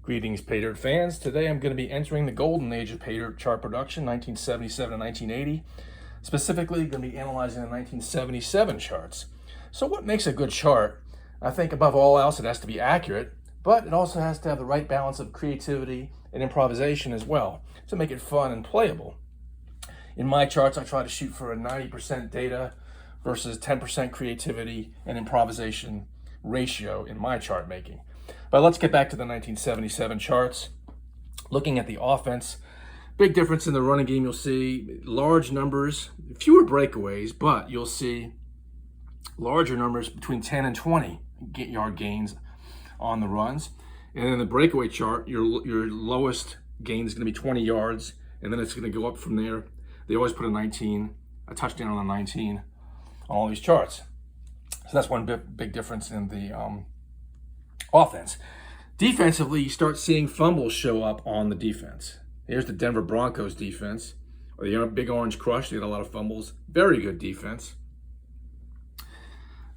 Greetings, Paydirt fans. Today I'm going to be entering the golden age of Paydirt chart production, 1977 to 1980. Specifically, going to be analyzing the 1977 charts. So what makes a good chart? I think above all else it has to be accurate, but it also has to have the right balance of creativity and improvisation as well to make it fun and playable. In my charts, I try to shoot for a 90% data versus 10% creativity and improvisation ratio in my chart making. But let's get back to the 1977 charts. Looking at the offense, big difference in the running game. You'll see large numbers, fewer breakaways, but you'll see larger numbers between 10 and 20 yard gains on the runs. And in the breakaway chart, your lowest gain is going to be 20 yards, and then it's going to go up from there. They always put a touchdown on the 19 on all these charts. So that's one big difference in the offense. Defensively, you start seeing fumbles show up on the defense. Here's the Denver Broncos defense, or the Big Orange Crush. They had a lot of fumbles. Very good defense.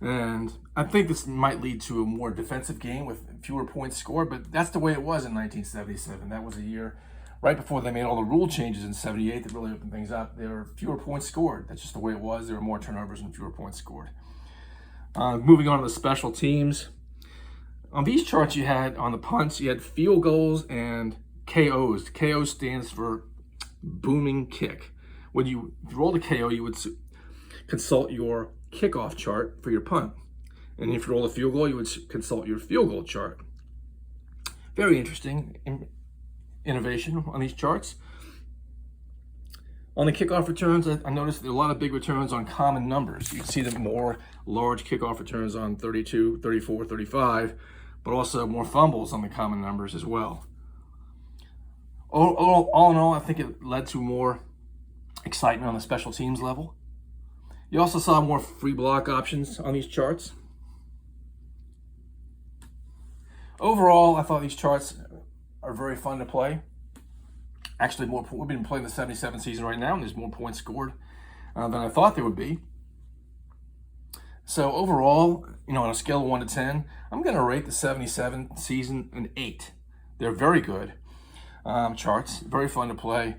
And I think this might lead to a more defensive game with fewer points scored, but that's the way it was in 1977. That was a year right before they made all the rule changes in 78 that really opened things up. There were fewer points scored. That's just the way it was. There were more turnovers and fewer points scored. Moving on to the special teams. On these charts, you had, on the punts, you had field goals and KOs. KO stands for booming kick. When you rolled a KO, you would consult your kickoff chart for your punt. And if you roll a field goal, you would consult your field goal chart. Very interesting innovation on these charts. On the kickoff returns, I noticed there are a lot of big returns on common numbers. You can see the more large kickoff returns on 32, 34, 35, but also more fumbles on the common numbers as well. All in all, I think it led to more excitement on the special teams level. You also saw more free block options on these charts. Overall, I thought these charts are very fun to play. Actually, we've been playing the 77 season right now, and there's more points scored than I thought there would be. So overall, on a scale of 1 to 10, I'm going to rate the 77 season an 8. They're very good charts, very fun to play.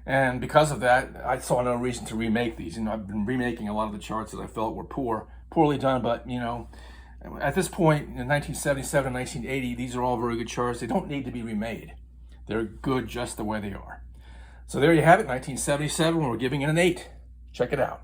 And because of that, I saw no reason to remake these. I've been remaking a lot of the charts that I felt were poorly done. But, at this point, in 1977, 1980, these are all very good charts. They don't need to be remade. They're good just the way they are. So there you have it, 1977. We're giving it an 8. Check it out.